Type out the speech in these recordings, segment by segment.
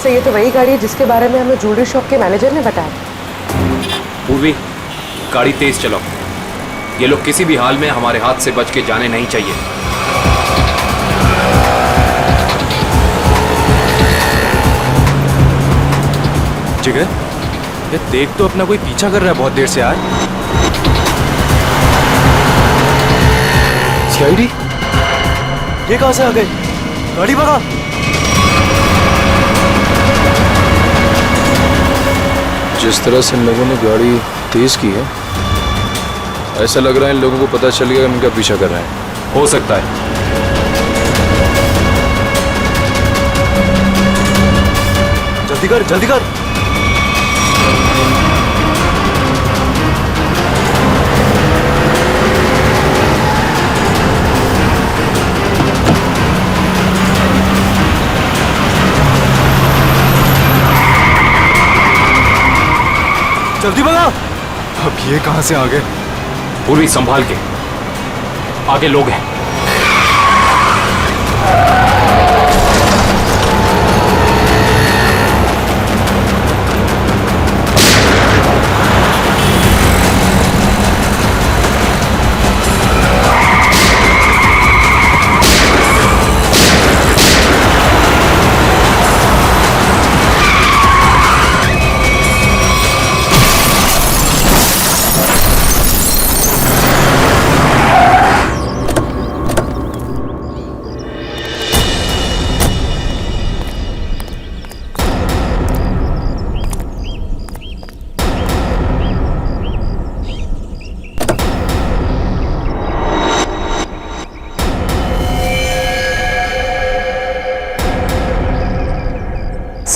Sir ये तो वही गाड़ी है जिसके बारे में हमें ज्वेलरी शॉप के मैनेजर ने बताया। पूर्वी, गाड़ी तेज चलाओ। ये लोग किसी भी हाल में हमारे हाथ से बच के जाने नहीं चाहिए। जिगर, ये देख तो अपना कोई पीछा कर रहा है बहुत देर से यार। सीआईडी? ये कहां से आ गए? गाड़ी भगा। जिस तरह से इन लोगों ने गाड़ी तेज की है, ऐसा लग रहा है इन लोगों को पता चल गया कि इनका पीछा कर रहे हैं। हो सकता है। जल्दी कर, जल्दी कर। जल्दी भगा। अब ये कहां से आ गए? पूर्वी संभाल के, आगे लोग हैं।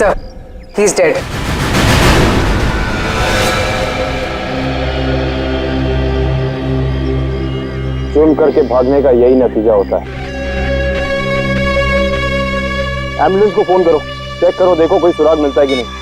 Sir, he's dead. जुर्म करके भागने का यही नतीजा होता है। एम्बुलेंस को फोन करो, चेक करो, देखो कोई सुराग मिलता है कि नहीं।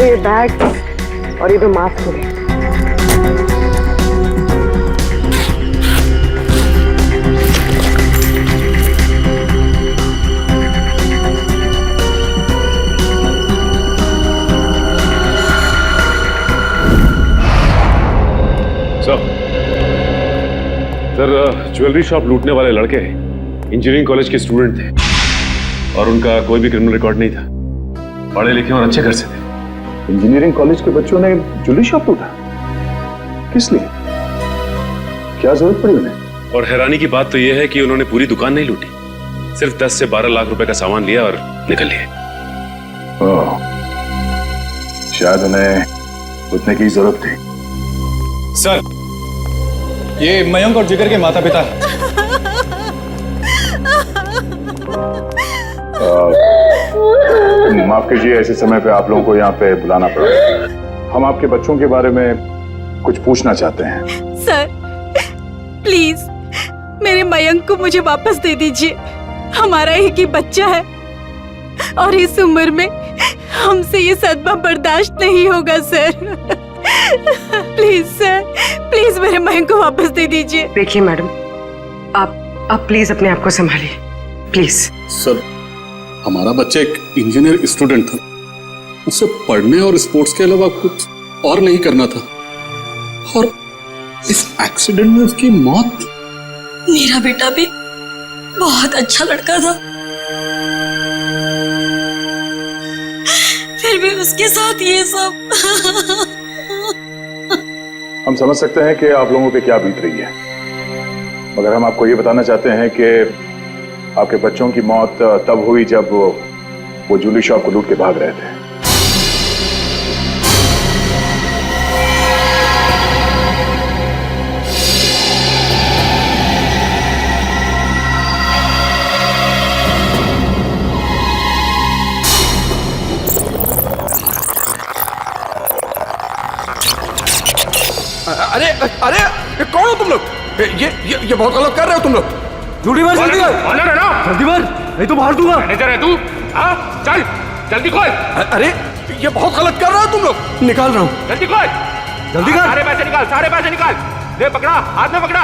ये बैग और ये तो मास्क हो गए। सर, ज्वेलरी शॉप लूटने वाले लड़के इंजीनियरिंग कॉलेज के स्टूडेंट थे और उनका कोई भी क्रिमिनल रिकॉर्ड नहीं था। पढ़े लिखे और अच्छे घर से थे। इंजीनियरिंग कॉलेज के बच्चों ने ज्वेलरी शॉप लूटा? किस लिए? क्या जरूरत पड़ी उन्हें? और हैरानी की बात तो यह है कि उन्होंने पूरी दुकान नहीं लूटी, सिर्फ 10 से 12 लाख रुपए का सामान लिया और निकल लिए। शायद उन्हें उतने की जरूरत थी। सर, ये मयंक और जिगर के माता पिता हैं। माफ कीजिए, ऐसे समय पे आप लोगों को यहाँ पे बुलाना पड़ा। हम आपके बच्चों के बारे में कुछ पूछना चाहते हैं। सर, प्लीज मेरे मयंक को मुझे वापस दे दीजिए। हमारा एक ही बच्चा है और इस उम्र में हमसे ये सदमा बर्दाश्त नहीं होगा सर। प्लीज सर, प्लीज मेरे मयंक को वापस दे दीजिए। देखिए मैडम, आप प्लीज अपने आप को संभालिए, प्लीज। सर, हमारा बच्चा एक इंजीनियर स्टूडेंट था, उसे पढ़ने और स्पोर्ट्स के अलावा कुछ और नहीं करना था और इस एक्सीडेंट में उसकी मौत। मेरा बेटा भी बहुत अच्छा लड़का था, फिर भी उसके साथ ये सब। हम समझ सकते हैं कि आप लोगों पे क्या बीत रही है, मगर हम आपको ये बताना चाहते हैं कि आपके बच्चों की मौत तब हुई जब वो ज्वेलरी शॉप को लूट के भाग रहे थे। ये बहुत गलत कर रहे हो तुम लोग। जल्दी मार, जल्दी मार, जल्दी मार, नहीं तो मार दूंगा। मैनेजर है तू? हाँ चल जल्दी खोल। अरे ये बहुत गलत कर रहे हो तुम लोग। निकाल रहा हूँ, जल्दी खोल, जल्दी कर। सारे पैसे निकाल, सारे पैसे निकाल। ले पकड़ा, हाथ में पकड़ा,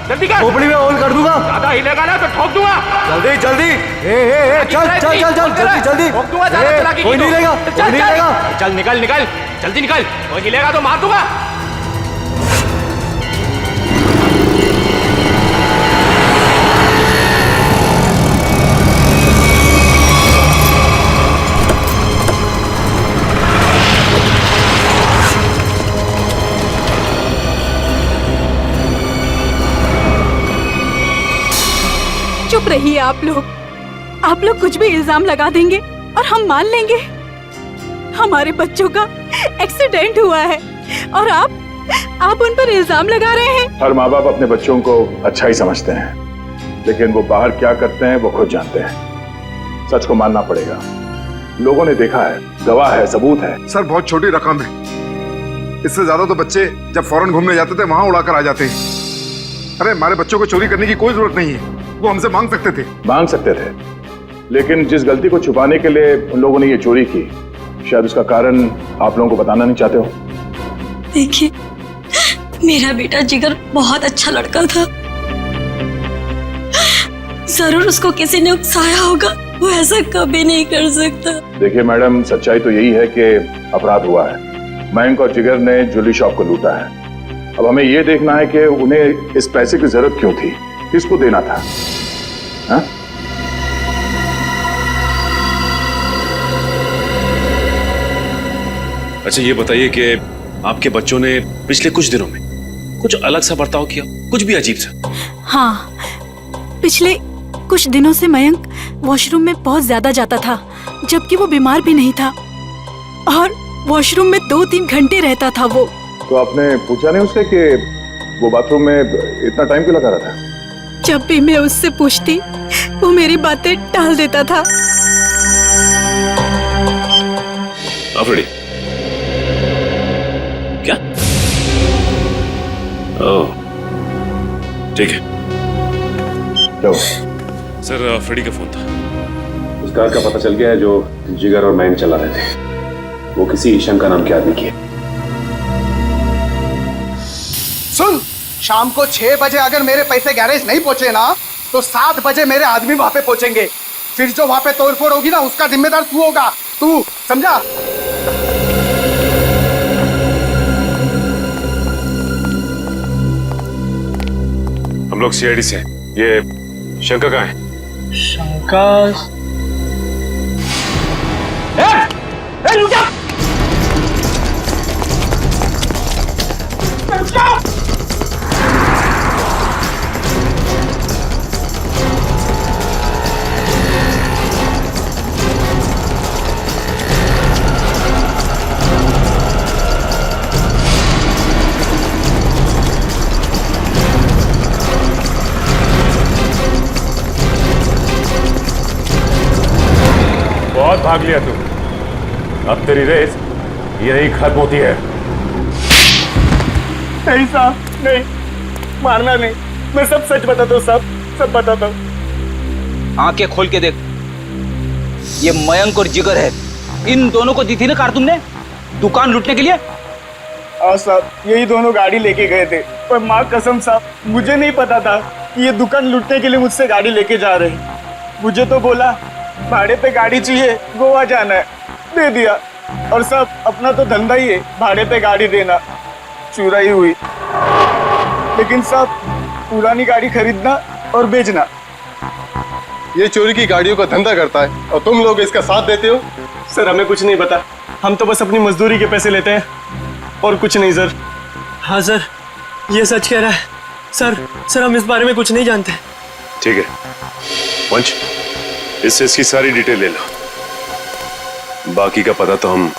जल्दी कर। खोपड़ी में होल कर दूंगा। ज्यादा हिलेगा ना तो ठोक दूंगा। जल्दी जल्दी, चल चल चल चल जल्दी जल्दी। ठोक दूंगा, ज्यादा चलाकी की कोई नहीं तो। लेगा, चल, कोई नहीं चल। लेगा। चल निकल निकल, जल्दी निकल, कोई हिलेगा तो मार दूंगा। चुप रहिए आप लोग कुछ भी इल्जाम लगा देंगे और हम मान लेंगे। हमारे बच्चों का एक्सीडेंट हुआ है और आप उन पर इल्जाम लगा रहे हैं। हर माँ बाप अपने बच्चों को अच्छा ही समझते हैं, लेकिन वो बाहर क्या करते हैं वो खुद जानते हैं। सच को मानना पड़ेगा, लोगों ने देखा है, गवाह है, सबूत है। सर बहुत छोटी रकम है, इससे ज्यादा तो बच्चे जब फॉरेन घूमने जाते थे वहां उड़ाकर आ जाते हैं। अरे हमारे बच्चों को चोरी करने की कोई जरूरत नहीं है, वो हमसे मांग सकते थे, लेकिन जिस गलती को छुपाने के लिए उन लोगों ने ये चोरी की, शायद उसका कारण आप लोगों को बताना नहीं चाहते हो। देखिए, मेरा बेटा जिगर बहुत अच्छा लड़का था, जरूर उसको किसी ने उकसाया होगा, वो ऐसा कभी नहीं कर सकता। देखिए मैडम, सच्चाई तो यही है कि अपराध हुआ है। मयंक और जिगर ने ज्वेलरी शॉप को लूटा है। अब हमें ये देखना है कि उन्हें इस पैसे की जरूरत क्यों थी, किसको देना था। हा? अच्छा ये बताइए कि आपके बच्चों ने पिछले कुछ दिनों में कुछ अलग सा बर्ताव किया, कुछ भी अजीब सा? हाँ, पिछले कुछ दिनों से मयंक वॉशरूम में बहुत ज्यादा जाता था, जबकि वो बीमार भी नहीं था, और वॉशरूम में 2-3 घंटे रहता था वो। तो आपने पूछा नहीं उससे कि वो बाथरूम में इतना टाइम क्यों लगा रहा था? जब भी मैं उससे पूछती, वो मेरी बातें टाल देता था। अफरीदी, क्या? ओह, ठीक है। लो। सर फ्रेडी का फोन था। उस कार का पता चल गया है जो जिगर और मयंक चला रहे थे। वो किसी ईशन का नाम के आदमी की है। सुन, शाम को 6 बजे अगर मेरे पैसे गैरेज नहीं पहुंचे ना, तो 7 बजे मेरे आदमी वहां पे पहुंचेंगे। फिर जो वहां पे तोड़फोड़ होगी ना, उसका जिम्मेदार तू होगा। तू समझा? हम लोग सीआईडी से हैं। ये शंकर कहाँ है? शंकर बहुत भाग लिया तू, अब तेरी रेस यही खत्म होती है। नहीं साहब, नहीं, मारना नहीं। मैं सब सच बताता हूँ साहब, सब बताता हूँ। आंखें खोल के देख, ये मयंक और जिगर है। इन दोनों को दी थी ना कार तुमने दुकान लूटने के लिए? हाँ साहब, यही दोनों गाड़ी लेके गए थे, पर माँ कसम साहब, मुझे नहीं पता था कि ये दुकान लूटने के लिए मुझसे गाड़ी लेके जा रहे हैं। मुझे तो बोला भाड़े पे गाड़ी चाहिए, गोवा जाना है, दे दिया। और साहब, अपना तो धंधा ही है भाड़े पे गाड़ी देना। चुराई हुई, लेकिन साहब पुरानी गाड़ी खरीदना और बेचना। ये चोरी की गाड़ियों का धंधा करता है और तुम लोग इसका साथ देते हो। सर हमें कुछ नहीं पता, हम तो बस अपनी मजदूरी के पैसे लेते हैं और कुछ नहीं सर। हाँ सर, ये सच कह रहा है। सर हम इस बारे में कुछ नहीं जानते। ठीक है पंच, इससे इसकी सारी डिटेल ले लो, बाकी का पता तो हम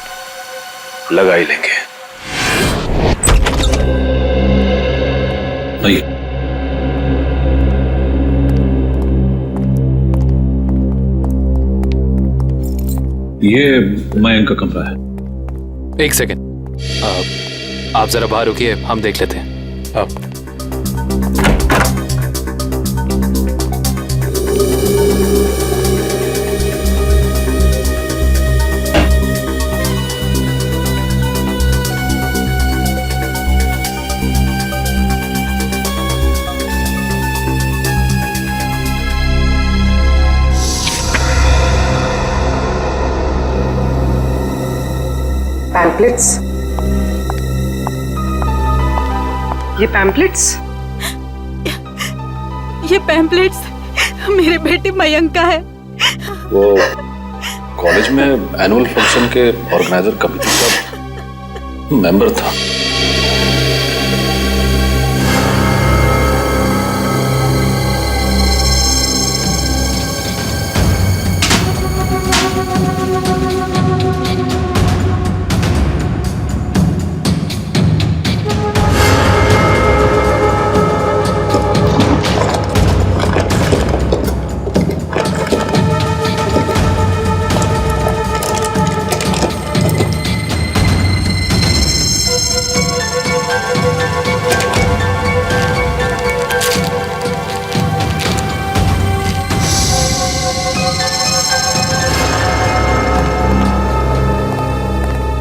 लगा ही लेंगे। आइए। ये मयंक का कमरा है। एक सेकेंड, आप जरा बाहर रुकिए, हम देख लेते हैं। आप पैम्पलेट्स? ये पैम्पलेट्स? ये पैम्पलेट्स मेरे बेटे मयंक का है। वो कॉलेज में एनुअल फंक्शन के ऑर्गेनाइजर कमेटी का मेंबर था।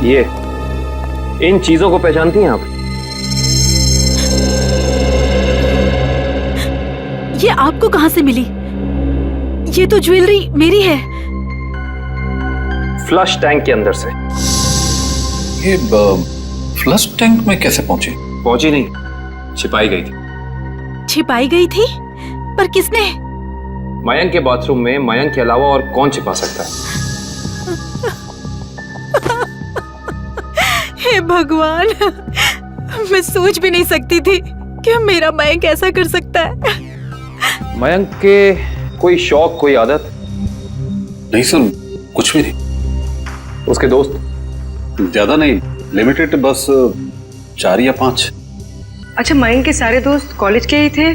ये इन चीजों को पहचानती हैं आप? ये आपको कहां से मिली? ये तो ज्वेलरी मेरी है। फ्लश टैंक के अंदर से। ये फ्लश टैंक में कैसे पहुंची? पहुंची नहीं, छिपाई गई थी। छिपाई गई थी? पर किसने? मयंक के बाथरूम में मयंक के अलावा और कौन छिपा सकता है? हे भगवान, मैं सोच भी नहीं सकती थी कि मेरा मयंक ऐसा कर सकता है। मयंक के कोई शौक, कोई आदत? नहीं सर, कुछ भी नहीं। उसके दोस्त? ज्यादा नहीं, लिमिटेड, बस 4 या 5। अच्छा, मयंक के सारे दोस्त कॉलेज के ही थे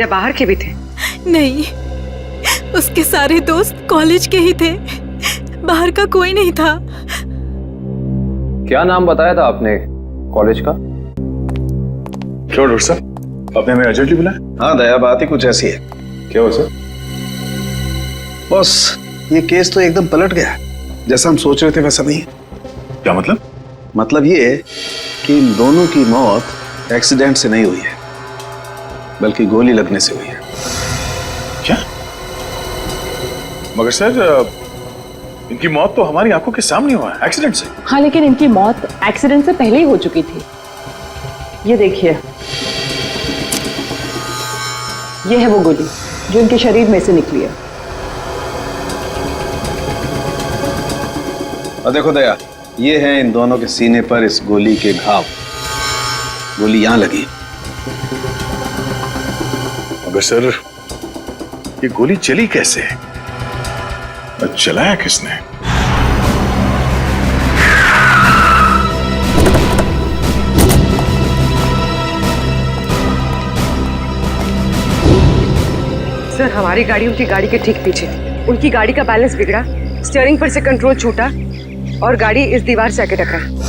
या बाहर के भी थे? नहीं, उसके सारे दोस्त कॉलेज के ही थे, बाहर का कोई नहीं था। क्या नाम बताया था आपने कॉलेज का? क्यों डॉक्टर साहब, आपने हमें अर्जेंटली बुलाया? हाँ दया, बात ही कुछ ऐसी है। क्या हुआ सर? बॉस, ये केस तो एकदम पलट गया। जैसा हम सोच रहे थे वैसा नहीं। क्या मतलब? मतलब ये कि इन दोनों की मौत एक्सीडेंट से नहीं हुई है, बल्कि गोली लगने से हुई है। क्या? मगर सर, इनकी मौत तो हमारी आंखों के सामने हुआ है, एक्सीडेंट से। हाँ, लेकिन इनकी मौत एक्सीडेंट से पहले ही हो चुकी थी। ये देखिए, ये है वो गोली जो इनके शरीर में से निकली है। और देखो दया, ये है इन दोनों के सीने पर इस गोली के घाव। गोली यहां लगी। मगर सर, ये गोली चली कैसे? चलाया किसने? सर, हमारी गाड़ी उनकी गाड़ी के ठीक पीछे थी। उनकी गाड़ी का बैलेंस बिगड़ा, स्टीयरिंग पर से कंट्रोल छूटा और गाड़ी इस दीवार से आके टकरा।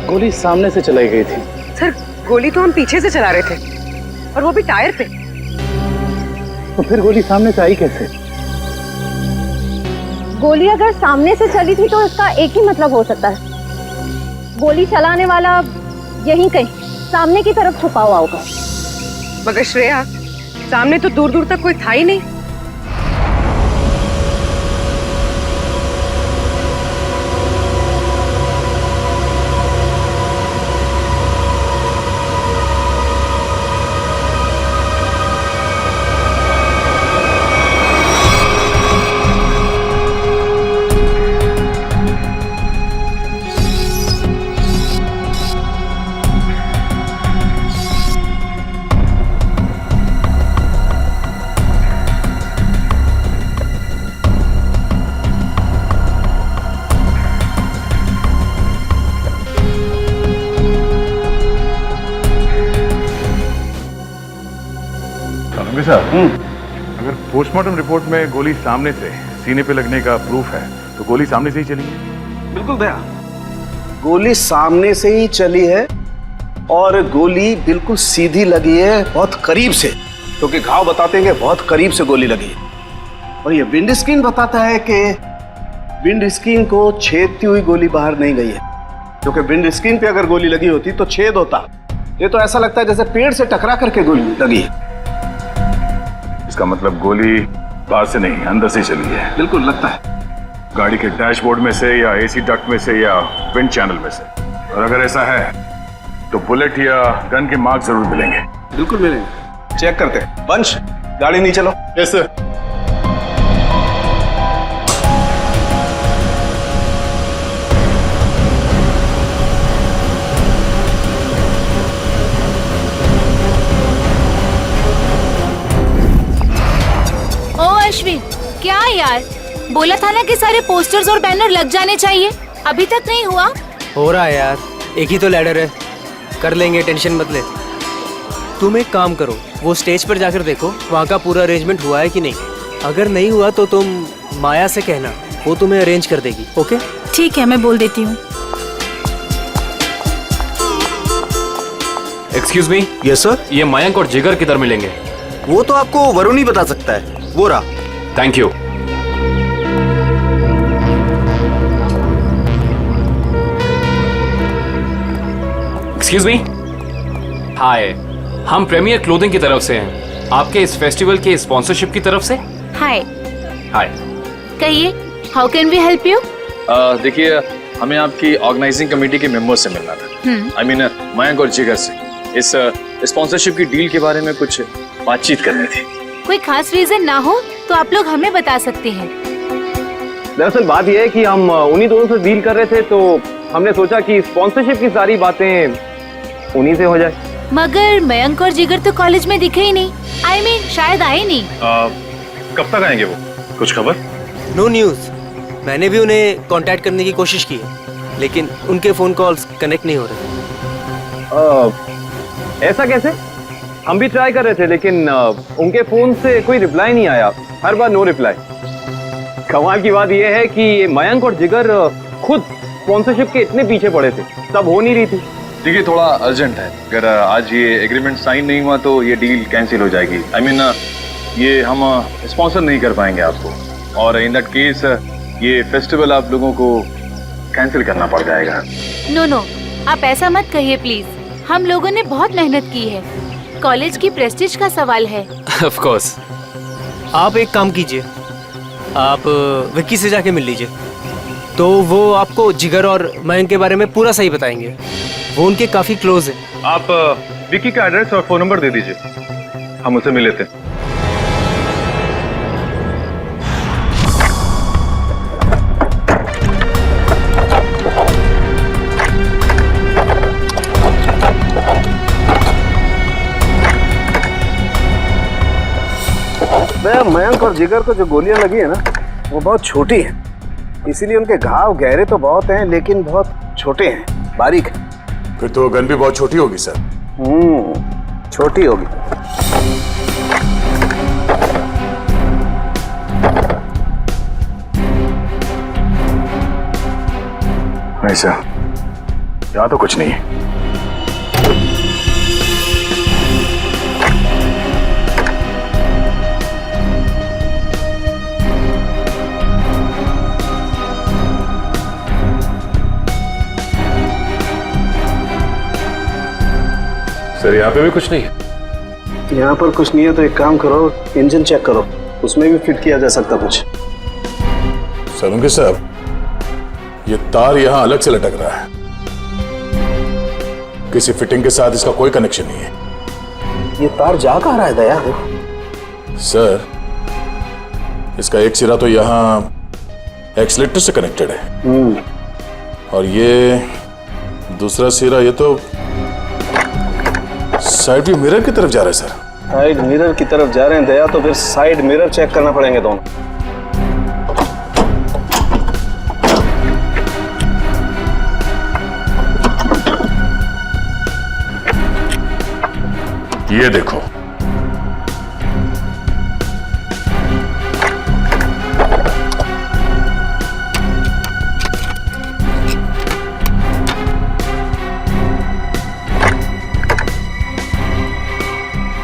गोली सामने से चलाई गई थी। सर, गोली तो हम पीछे से चला रहे थे, और वो भी टायर पे। तो फिर गोली सामने से आई कैसे? गोली अगर सामने से चली थी तो इसका एक ही मतलब हो सकता है, गोली चलाने वाला यहीं कहीं सामने की तरफ छुपा हुआ होगा। मगर श्रेया, सामने तो दूर दूर तक कोई था ही नहीं। अगर पोस्टमार्टम रिपोर्ट में गोली सामने से सीने पे लगने का प्रूफ है तो गोली सामने से ही चली है। बिल्कुल दया, गोली सामने से ही चली है और गोली बिल्कुल सीधी लगी है, बहुत करीब से। क्योंकि घाव बताते हैं कि बहुत करीब से गोली लगी है, और ये विंड स्क्रीन बताता है कि विंड स्क्रीन को छेदती हुई गोली बाहर नहीं गई है, क्योंकि विंड स्क्रीन पे अगर गोली लगी होती तो छेद होता। ये तो ऐसा लगता है जैसे पेड़ से टकरा करके गोली लगी है। इसका मतलब गोली बाहर से नहीं, अंदर से चली है। बिल्कुल लगता है गाड़ी के डैशबोर्ड में से या एसी डक्ट में से या विंड चैनल में से। और अगर ऐसा है तो बुलेट या गन के मार्क जरूर मिलेंगे। बिल्कुल मिलेंगे, चेक करते हैं। पंच, गाड़ी नीचे लो। Yes sir. ओ अश्विन, क्या यार, बोला था ना कि सारे पोस्टर्स और बैनर लग जाने चाहिए, अभी तक नहीं हुआ। हो रहा है यार, एक ही तो लैडर है, कर लेंगे, टेंशन मत ले। तुम एक काम करो, वो स्टेज पर जाकर देखो वहाँ का पूरा अरेंजमेंट हुआ है कि नहीं। अगर नहीं हुआ तो तुम माया से कहना, वो तुम्हें अरेंज कर देगी। ओके ठीक है, मैं बोल देती हूँ। Excuse me. Yes sir. ये मयंक और जिगर किधर मिलेंगे? वो तो आपको वरुण ही बता सकता है, वो रहा। Thank you. Excuse me. Hi, हम प्रीमियर क्लोथिंग की तरफ से हैं, आपके इस फेस्टिवल के स्पॉन्सरशिप की तरफ से। हाय। हाय। कहिए, how can we help you? देखिए, हमें आपकी ऑर्गेनाइजिंग कमेटी के मेंबर से मिलना था। आई मीन मयंक और जिगर से इस स्पॉन्सरशिप की डील के बारे में कुछ बातचीत करनी थी। कोई खास रीजन ना हो तो आप लोग हमें बता सकते हैं। दरअसल बात यह है कि हम उन्हीं दोनों से डील कर रहे थे, तो हमने सोचा कि स्पॉन्सरशिप की सारी बातें उन्हीं से हो जाए। मगर मयंक और जिगर तो कॉलेज में दिखे ही नहीं। आई मीन शायद आए नहीं। कब तक आएंगे वो, कुछ खबर? No news. मैंने भी उन्हें कांटेक्ट करने की कोशिश की है, लेकिन उनके फोन कॉल्स कनेक्ट नहीं हो रहे। ऐसा कैसे? हम भी ट्राई कर रहे थे, लेकिन उनके फोन से कोई रिप्लाई नहीं आया, हर बार नो रिप्लाई। कमाल की बात यह है कि ये मयंक और जिगर खुद स्पॉन्सरशिप के इतने पीछे पड़े थे, तब हो नहीं रही थी। देखिए, थोड़ा अर्जेंट है, अगर आज ये एग्रीमेंट साइन नहीं हुआ तो ये डील कैंसिल हो जाएगी। आई मीन ये हम स्पॉन्सर नहीं कर पाएंगे आपको, और इन दैट केस ये फेस्टिवल आप लोगों को कैंसिल करना पड़ जाएगा। नो नो, आप ऐसा मत कहिए प्लीज। हम लोगों ने बहुत मेहनत की है, कॉलेज की प्रेस्टीज का सवाल है। Of course. आप एक काम कीजिए, आप विक्की से जाके मिल लीजिए, तो वो आपको जिगर और मयंक के बारे में पूरा सही बताएंगे। वो उनके काफी क्लोज है। आप विक्की का एड्रेस और फोन नंबर दे दीजिए, हम उसे मिल लेते हैं। मयंक और जिगर को जो गोलियां लगी है ना, वो बहुत छोटी है, इसीलिए उनके घाव गहरे तो बहुत हैं, लेकिन बहुत छोटे हैं, बारीक है। फिर तो गन भी बहुत छोटी होगी सर। छोटी होगी। नहीं सर, यहाँ तो कुछ नहीं है। सर, यहाँ पे भी कुछ नहीं है। यहाँ पर कुछ नहीं है तो एक काम करो, इंजन चेक करो, उसमें भी फिट किया जा सकता कुछ। सलूंगी साहब, ये तार यहाँ अलग से लटक रहा है, किसी फिटिंग के साथ इसका कोई कनेक्शन नहीं है। ये तार जा कहाँ रहा है दया? सर, इसका एक सिरा तो यहाँ एक्सीलेटर से कनेक्टेड है, और ये दूसरा सिरा ये तो साइड व्यू मिरर की तरफ जा रहा है। सर, साइड मिरर की तरफ जा रहे हैं दया, तो फिर साइड मिरर चेक करना पड़ेंगे दोनों। ये देखो,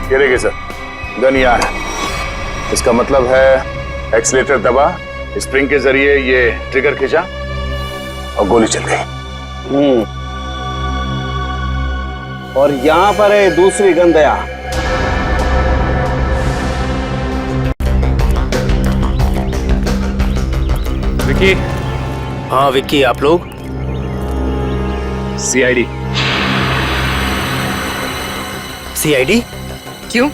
ये देखिए सर, गन यहाँ है। इसका मतलब है एक्सीलेटर दबा, स्प्रिंग के जरिए ये ट्रिगर खींचा और गोली चल गई। और यहाँ पर है दूसरी गन दया। विकी। हाँ विक्की, आप लोग? सीआईडी। सीआईडी? क्यों?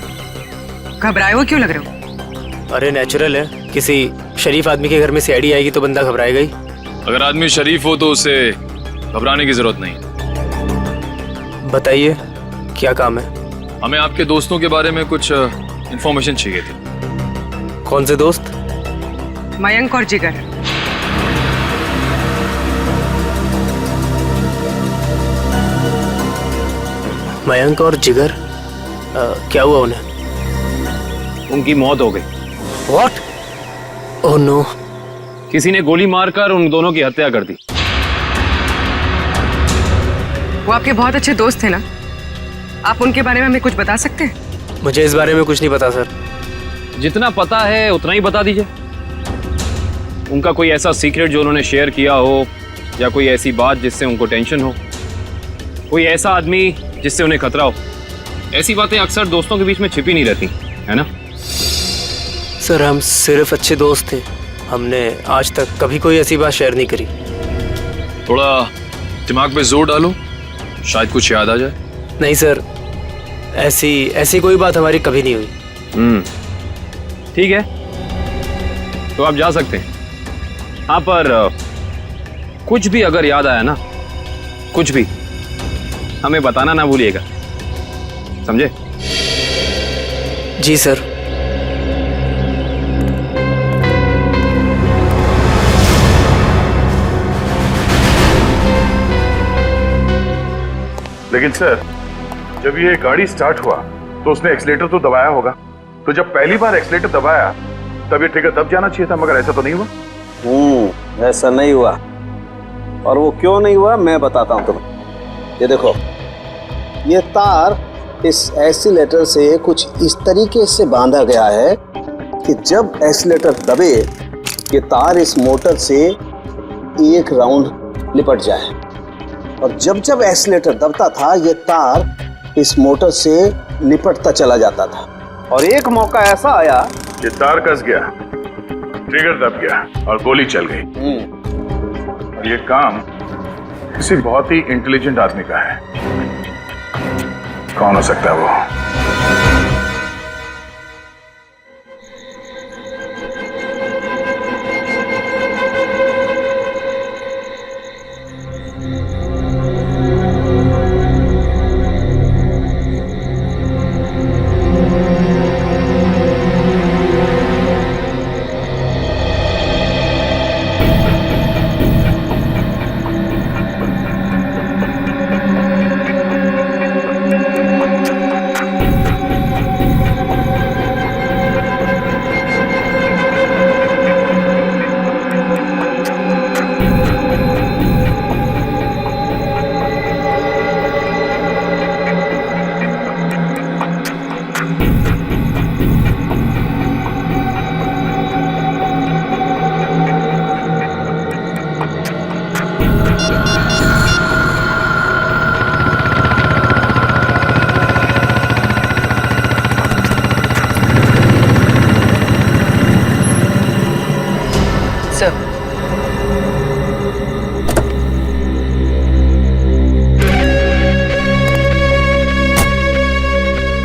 घबराए हुए क्यों लग रहे हो? अरे नेचुरल है, किसी शरीफ आदमी के घर में सीआईडी आएगी तो बंदा घबराएगा ही। अगर आदमी शरीफ हो तो उसे घबराने की जरूरत नहीं। बताइए क्या काम है? हमें आपके दोस्तों के बारे में कुछ इंफॉर्मेशन चाहिए थी। कौन से दोस्त? मयंक और जिगर। मयंक और जिगर? क्या हुआ उन्हें? उनकी मौत हो गई। What? Oh no! किसी ने गोली मारकर उन दोनों की हत्या कर दी। वो आपके बहुत अच्छे दोस्त थे ना? आप उनके बारे में हमें कुछ बता सकते हैं? मुझे इस बारे में कुछ नहीं पता सर। जितना पता है उतना ही बता दीजिए। उनका कोई ऐसा सीक्रेट जो उन्होंने शेयर किया हो, या कोई ऐसी बात जिससे उनको टेंशन हो, कोई ऐसा आदमी जिससे उन्हें खतरा हो। ऐसी बातें अक्सर दोस्तों के बीच में छिपी नहीं रहती, है ना? सर हम सिर्फ अच्छे दोस्त थे, हमने आज तक कभी कोई ऐसी बात शेयर नहीं करी। थोड़ा दिमाग पे जोर डालो, शायद कुछ याद आ जाए। नहीं सर, ऐसी कोई बात हमारी कभी नहीं हुई। ठीक है, तो आप जा सकते हैं। हाँ, पर कुछ भी अगर याद आया ना, कुछ भी, हमें बताना ना भूलिएगा, समझे? जी सर। लेकिन सर, जब ये गाड़ी स्टार्ट हुआ तो उसने एक्सीलेटर तो दबाया होगा, तो जब पहली बार एक्सीलेटर दबाया तब ये ट्रिगर दब जाना चाहिए था, मगर ऐसा तो नहीं हुआ। ऐसा नहीं हुआ। और वो क्यों नहीं हुआ मैं बताता हूं तुम्हें। ये देखो, ये तार इस एक्सीलेटर से कुछ इस तरीके से बांधा गया है कि जब एक्सीलेटर दबे ये तार इस मोटर से एक राउंड लिपट जाए, और जब जब एक्सीलेटर दबता था ये तार इस मोटर से लिपटता चला जाता था। और एक मौका ऐसा आया ये तार कस गया, ट्रिगर दब गया और गोली चल गई। और ये काम किसी बहुत ही इंटेलिजेंट आदमी का है। कौन हो सकता है वो?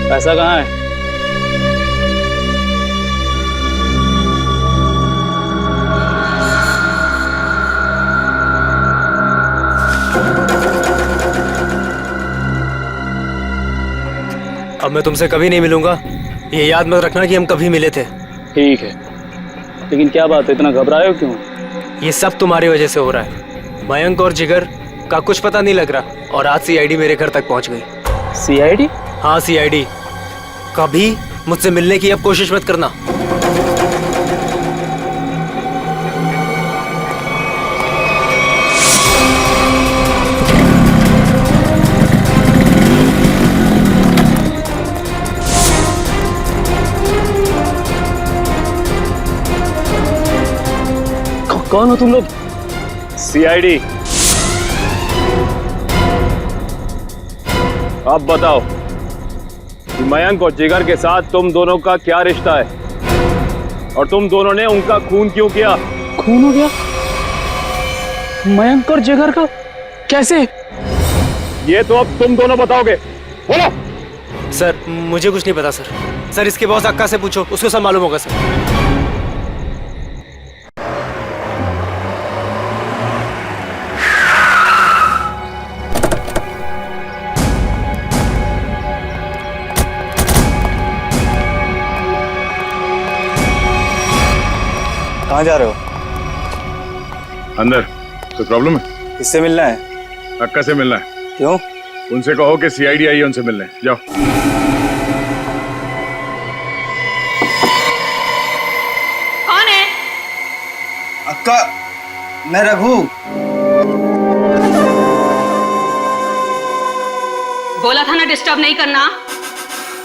पैसा कहाँ है? अब मैं तुमसे कभी नहीं मिलूंगा, ये याद मत रखना कि हम कभी मिले थे। ठीक है, लेकिन क्या बात है, इतना घबराए हो क्यों? ये सब तुम्हारी वजह से हो रहा है। मयंक और जिगर का कुछ पता नहीं लग रहा, और आज सीआईडी मेरे घर तक पहुंच गई। सीआईडी? हाँ सीआईडी। कभी मुझसे मिलने की अब कोशिश मत करना। कौन हो तुम लोग? सीआईडी। अब बताओ कि मयंक और जिगर के साथ तुम दोनों का क्या रिश्ता है और तुम दोनों ने उनका खून क्यों किया? खून हो गया? मयंक और जिगर का कैसे? ये तो अब तुम दोनों बताओगे। बोलो। सर मुझे कुछ नहीं पता सर। सर इसके बॉस अक्का से पूछो, उसको सब मालूम होगा सर। कहाँ जा रहे हो? अंदर। कोई प्रॉब्लम है? किससे मिलना है? अक्का से मिलना है। क्यों? उनसे कहो कि सीआईडी आई है उनसे मिलने। जाओ। कौन है? अक्का, मैं रघु। बोला था ना डिस्टर्ब नहीं करना।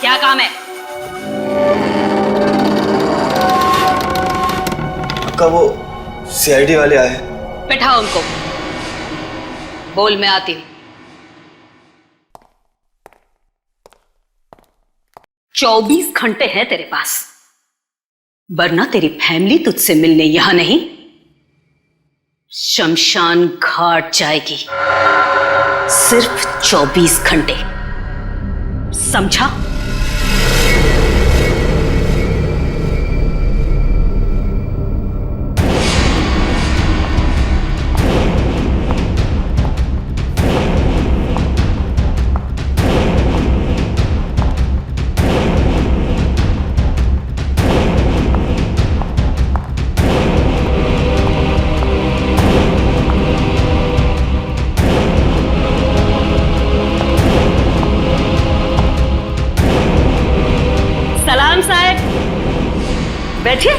क्या काम है? अक्का वो सीआईडी वाले आए। बैठाओ उनको। बोल, मैं आती हूँ। 24 घंटे हैं तेरे पास, वरना तेरी फैमिली तुझसे मिलने यहां नहीं, शमशान घाट जाएगी। सिर्फ 24 घंटे, समझा? बैठिए।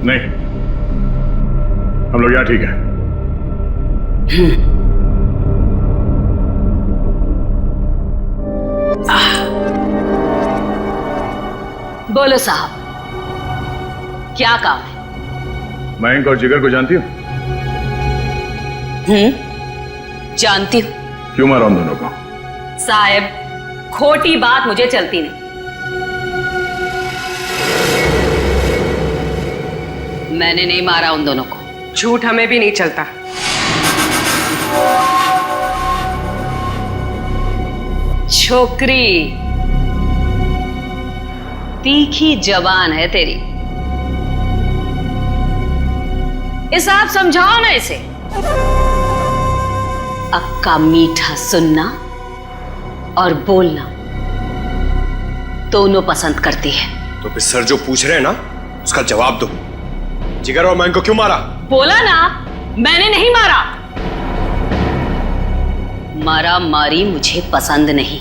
नहीं, हम लोग यहाँ ठीक है। बोलो साहब, क्या काम है? मयंक और जिगर को जानती हो? जानती हूँ। क्यों मारा उन दोनों को? साहब, खोटी बात मुझे चलती नहीं। मैंने नहीं मारा उन दोनों को। झूठ हमें भी नहीं चलता। छोकरी तीखी जबान है तेरी, इस आप समझाओ ना इसे। अक्का मीठा सुनना और बोलना दोनों पसंद करती है। तो फिर सर जो पूछ रहे हैं ना उसका जवाब दो। जिगर और मयंक को क्यों मारा? बोला ना, मैंने नहीं मारा। मारा मारी मुझे पसंद नहीं।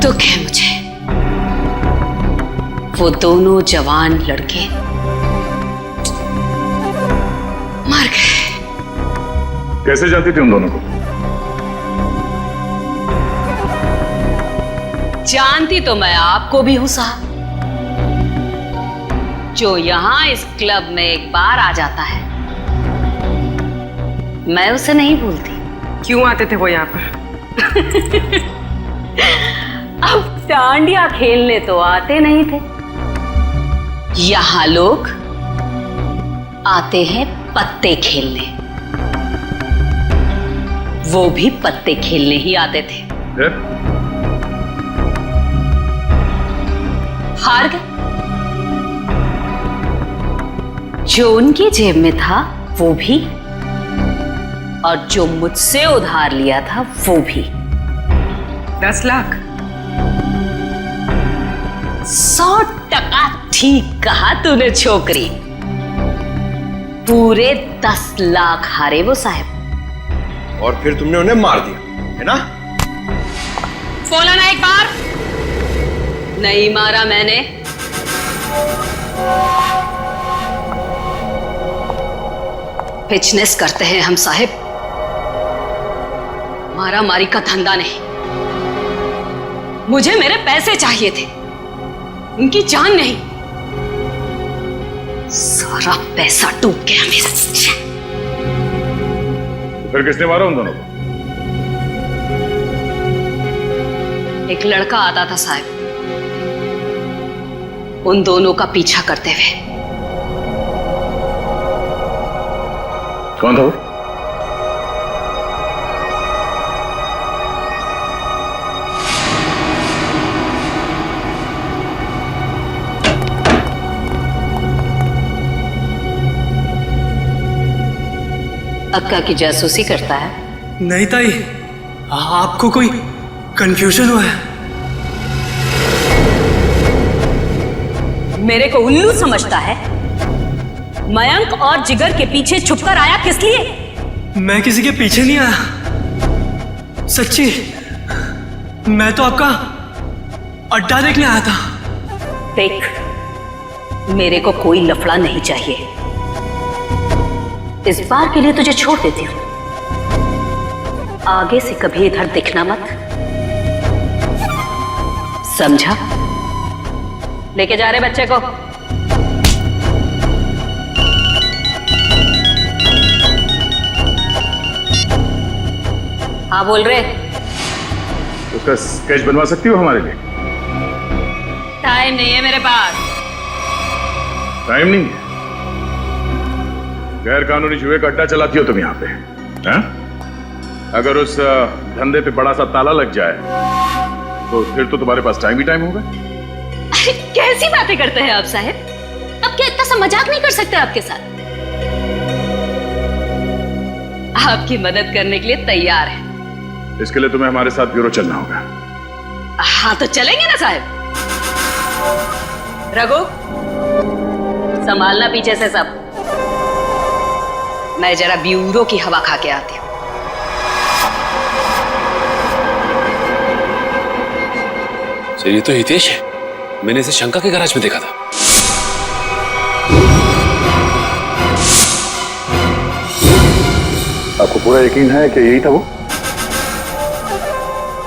दुख है मुझे, वो दोनों जवान लड़के मर गए। कैसे जानती थी उन दोनों को? जानती तो मैं आपको भी हूं साहब। जो यहां इस क्लब में एक बार आ जाता है, मैं उसे नहीं भूलती। क्यों आते थे वो यहाँ पर? अब डांडिया खेलने तो आते नहीं थे। यहां लोग आते हैं पत्ते खेलने। वो भी पत्ते खेलने ही आते थे। हार गए। जो उनकी जेब में था वो भी, और जो मुझसे उधार लिया था वो भी। 10 लाख? 100% ठीक कहा तूने छोकरी। पूरे 10 लाख हारे वो साहब। और फिर तुमने उन्हें मार दिया, है ना? बोला ना एक बार? नहीं मारा मैंने। बिजनेस करते हैं हम साहब, मारा मारी का धंधा नहीं। मुझे मेरे पैसे चाहिए थे, उनकी जान नहीं। सारा पैसा डूब गया मेरा। फिर किसने मारा उन दोनों को? एक लड़का आता था साहब, उन दोनों का पीछा करते हुए। कौन था वो? अक्का की जासूसी करता है? नहीं ताई, आपको कोई कंफ्यूजन हुआ है? मेरे को उल्लू समझता है? मयंक और जिगर के पीछे छुपकर आया किस लिए? मैं किसी के पीछे नहीं आया, सच्ची। मैं तो आपका अड्डा देखने आया था। देख, मेरे को कोई लफड़ा नहीं चाहिए। इस बार के लिए तुझे छोड़ देती हूं, आगे से कभी इधर दिखना मत, समझा? लेके जा रहे बच्चे को। हाँ बोल रहे। उसका स्केच बनवा सकती हो हमारे लिए? टाइम नहीं है मेरे पास। टाइम नहीं है? गैर कानूनी जुए का अड्डा चलाती हो तुम यहाँ पे, हैं? अगर उस धंधे पे बड़ा सा ताला लग जाए तो फिर तो तुम्हारे पास टाइम ही टाइम होगा। कैसी बातें करते हैं आप साहब? अब क्या इतना सा मजाक नहीं कर सकते आपके साथ? आपकी मदद करने के लिए तैयार है। इसके लिए तुम्हें हमारे साथ ब्यूरो चलना होगा। हाँ तो चलेंगे ना साहब। रघु, संभालना पीछे से सब। मैं जरा ब्यूरो की हवा खा के आती हूँ। ये तो हितेश है, मैंने इसे शंका के गैराज में देखा था। आपको पूरा यकीन है कि यही था वो?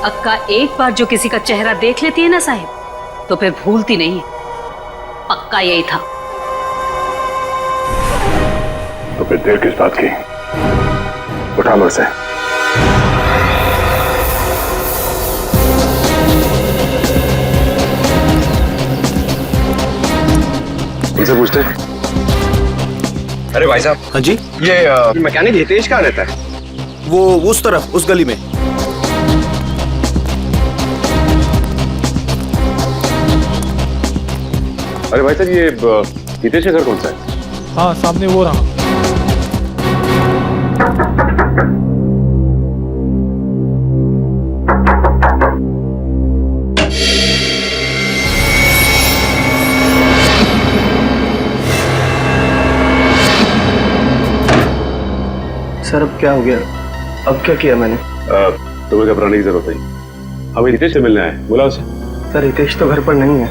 अक्का एक बार जो किसी का चेहरा देख लेती है ना साहिब, तो फिर भूलती नहीं। पक्का यही था। तो फिर देर किस बात की? उठा लो इसे। इनसे पूछते हैं। अरे भाई साहब। हाँ जी। ये मैकेनिक हितेश कहाँ रहता है? वो उस तरफ, उस गली में। अरे भाई साहब, ये हितेश का घर कौन सा है? हाँ, सामने वो रहा। सर अब क्या हो गया? अब क्या किया मैंने? तुम्हें घबराने की जरूरत नहीं। हमें हितेश से मिलने आए, बुला उसे। सर हितेश तो घर पर नहीं है।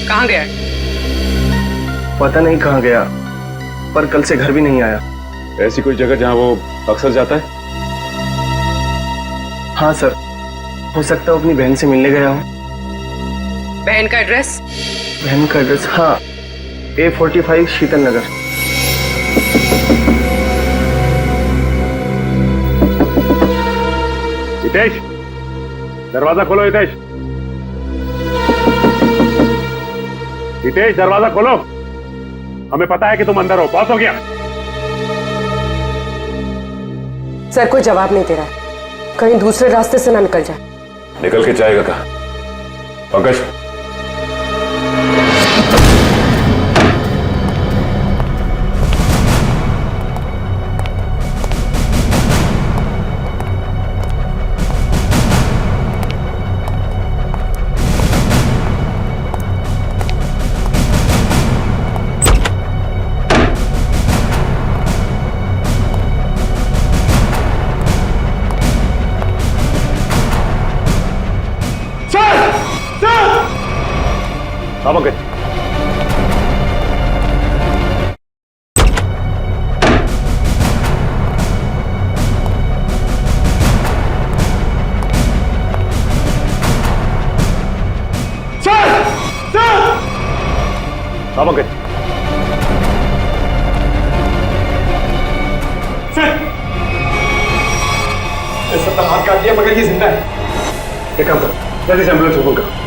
कहाँ गया? पता नहीं कहाँ गया, पर कल से घर भी नहीं आया। ऐसी कोई जगह जहाँ वो अक्सर जाता है? हाँ सर, हो सकता है अपनी बहन से मिलने गया हूँ। बहन का एड्रेस? बहन का एड्रेस, हाँ, A45 शीतल नगर। हितेश, दरवाजा खोलो। हितेश, हितेश, दरवाजा खोलो। हमें पता है कि तुम अंदर हो। बहुत हो गया। सर कोई जवाब नहीं दे रहा है, कहीं दूसरे रास्ते से ना निकल जाए। निकल के जाएगा कहाँ? पंकज, हाँ पंकज। हाँ पंकज। सब तो हाथ काट दिया मगर ये जिंदा है। एक काम करो, जल्दी से एम्बुलेंस को फोन करो।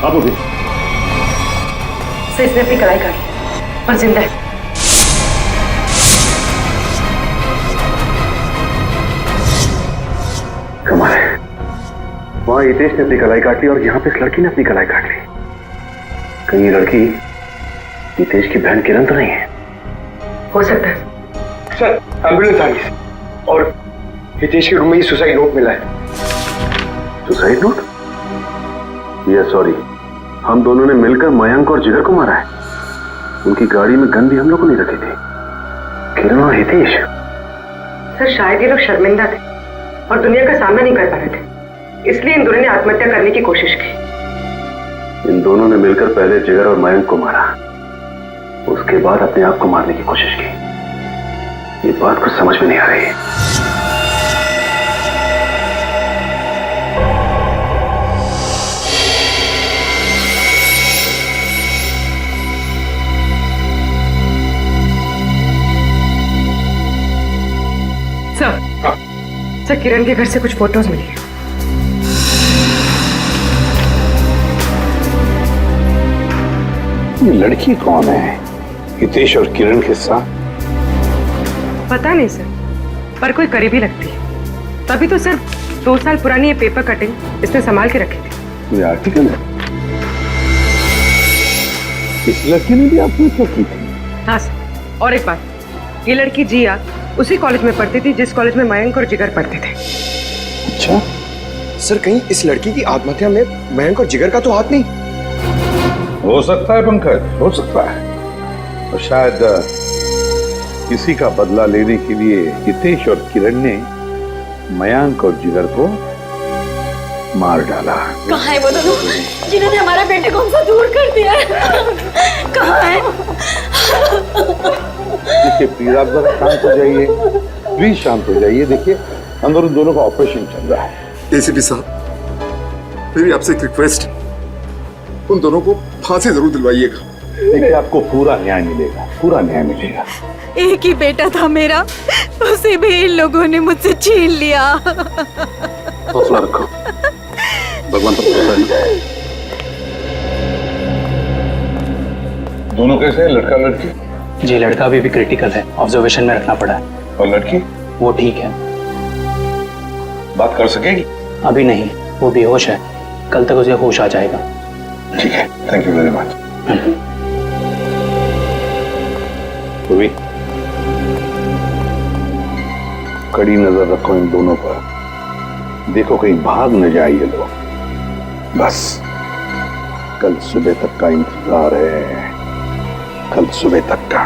आप उठी। सर, इसने अपनी कलाई काटी और जिंदा है। कमाल है, वहां हितेश ने अपनी कलाई काट ली और यहाँ पे इस लड़की ने अपनी कलाई काट ली। कहीं ये लड़की हितेश की बहन किरण तो नहीं है? हो सकता है। सर एम्बुलेंस आ गई और हितेश के रूम में ही सुसाइड नोट मिला है। Suicide note? ये सॉरी, हम दोनों ने मिलकर मयंक और जिगर को मारा है। उनकी गाड़ी में गन भी हम लोग को नहीं रखी थी। किरण और हितेश। सर, शायद ये लोग शर्मिंदा थे और दुनिया का सामना नहीं कर पा रहे थे, इसलिए इन दोनों ने आत्महत्या करने की कोशिश की। इन दोनों ने मिलकर पहले जिगर और मयंक को मारा, उसके बाद अपने आप को मारने की कोशिश की। ये बात कुछ समझ में नहीं आ रही है। सर, किरण के घर से कुछ फोटोज मिली है। ये लड़की कौन है? हितेश और किरण के साथ? पता नहीं सर, पर कोई करीबी लगती है। तभी तो सर 2 साल पुरानी ये पेपर कटिंग इसने संभाल के रखी थी। ये आर्टिकल है? इस लड़की ने भी आत्महत्या की थी? हाँ सर, और एक बात, ये लड़की जिया उसी कॉलेज में पढ़ती थी जिस कॉलेज में मयंक और जिगर पढ़ते थे। अच्छा सर, कहीं इस लड़की की आत्महत्या में मयंक और जिगर का तो हाथ नहीं? हो सकता है पंकज, हो सकता है। और शायद किसी का बदला लेने के लिए हितेश और किरण ने मयंक और जिगर को मार डाला। कहाँ है वो दोनों जिन्होंने हमारा बेटे को हमसे दूर कर दिया है? कहाँ है? देखिए प्लीज आप जरा शांत हो जाइए, प्लीज शांत हो जाइए। देखिए अंदर उन दोनों का ऑपरेशन चल रहा है। एसीपी साहब, मेरी आपसे एक रिक्वेस्ट, उन दोनों को फांसी जरूर दिलवाइएगा। देखिए आपको पूरा न्याय मिलेगा, पूरा न्याय मिलेगा। एक ही बेटा था मेरा, उसे भी इन लोगों ने मुझसे छीन लिया। हौसला रखो, भगवान पर भरोसा है। दोनों कैसे हैं, लड़का लड़की? जी, लड़का अभी भी क्रिटिकल है, ऑब्जर्वेशन में रखना पड़ा है। और लड़की? वो ठीक है। बात कर सकेगी? अभी नहीं, वो बेहोश है, कल तक उसे होश आ जाएगा। ठीक है, थैंक यू वेरी मच। कड़ी नजर रखो इन दोनों पर, देखो कहीं भाग न जाए ये लोग। बस कल सुबह तक का इंतजार है, कल सुबह तक का।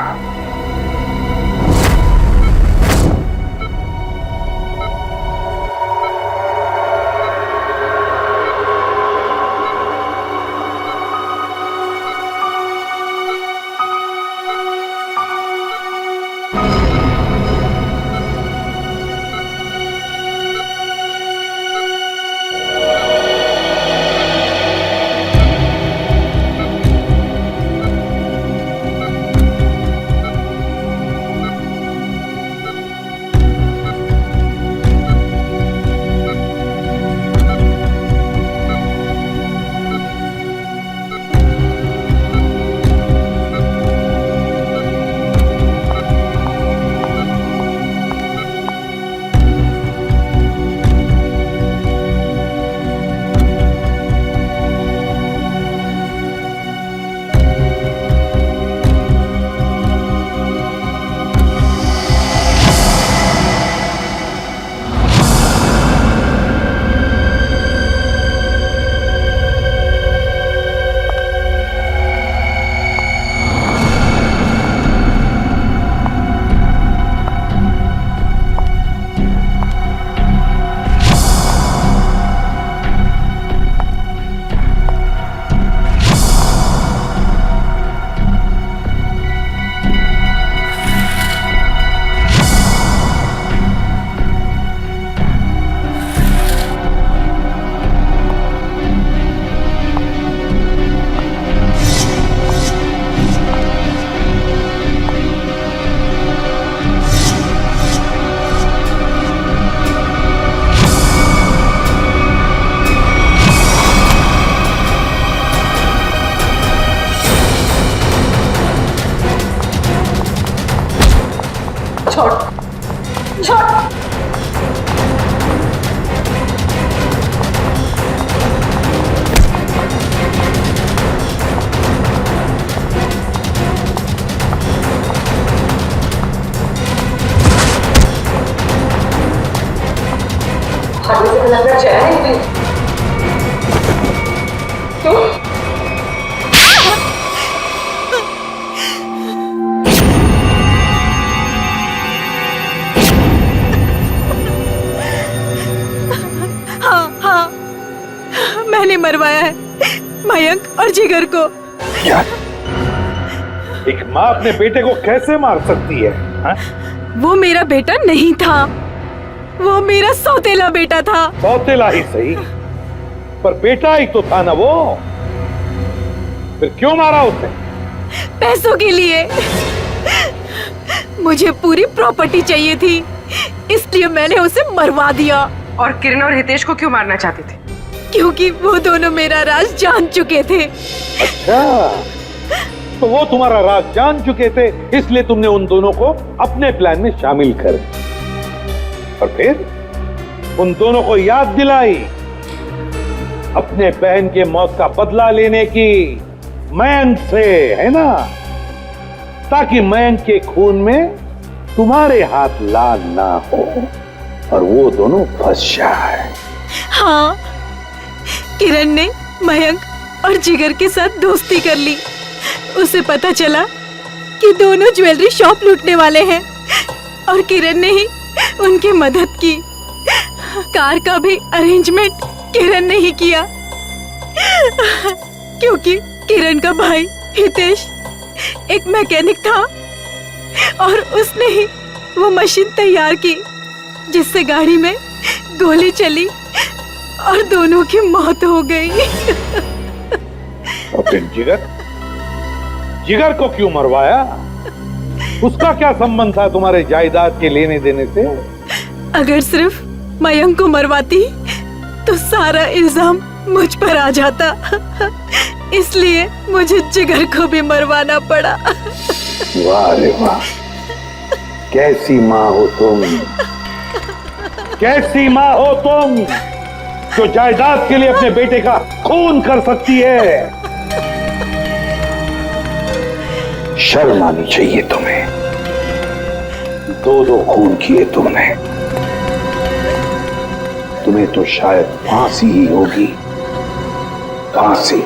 छोड़ छोड़। लगना चाहिए क्यों? हाँ, मैंने मरवाया है मयंक और जिगर को। क्या? एक माँ अपने बेटे को कैसे मार सकती है? हा? वो मेरा बेटा नहीं था, वो मेरा सौतेला बेटा था। सौतेला ही सही, पर बेटा ही तो था ना वो। फिर क्यों मारा उसे? पैसों के लिए। मुझे पूरी प्रॉपर्टी चाहिए थी, इसलिए मैंने उसे मरवा दिया। और किरण और हितेश को क्यों मारना चाहते थे? क्योंकि वो दोनों मेरा राज जान चुके थे। अच्छा, तो वो तुम्हारा राज जान चुके थे, इसलिए तुमने उन दोनों को अपने प्लान में शामिल कर दिया। और फिर उन दोनों को याद दिलाई अपने बहन के मौत का बदला लेने की मयंक से, है ना? ताकि मयंक के खून में तुम्हारे हाथ लाल ना हो और वो दोनों फंस जाए। हाँ, किरण ने मयंक और जिगर के साथ दोस्ती कर ली। उसे पता चला कि दोनों ज्वेलरी शॉप लूटने वाले हैं और किरण ने ही उनकी मदद की। कार का भी अरेंजमेंट किरण ने ही किया, क्योंकि किरण का भाई हितेश एक मैकेनिक था और उसने ही वो मशीन तैयार की जिससे गाड़ी में गोली चली और दोनों की मौत हो गई। और फिर जिगर को क्यों मरवाया? उसका क्या संबंध था तुम्हारे जायदाद के लेने देने से? अगर सिर्फ मयंक को मरवाती तो सारा इल्जाम मुझ पर आ जाता, इसलिए मुझे जिगर को भी मरवाना पड़ा। वाह रे वाह, कैसी माँ हो तुम, कैसी माँ हो तुम जो जायदाद के लिए अपने बेटे का खून कर सकती है। शर्म आनी चाहिए तुम्हें। दो खून किए तुमने, तुम्हें तो शायद फांसी ही होगी। फांसी।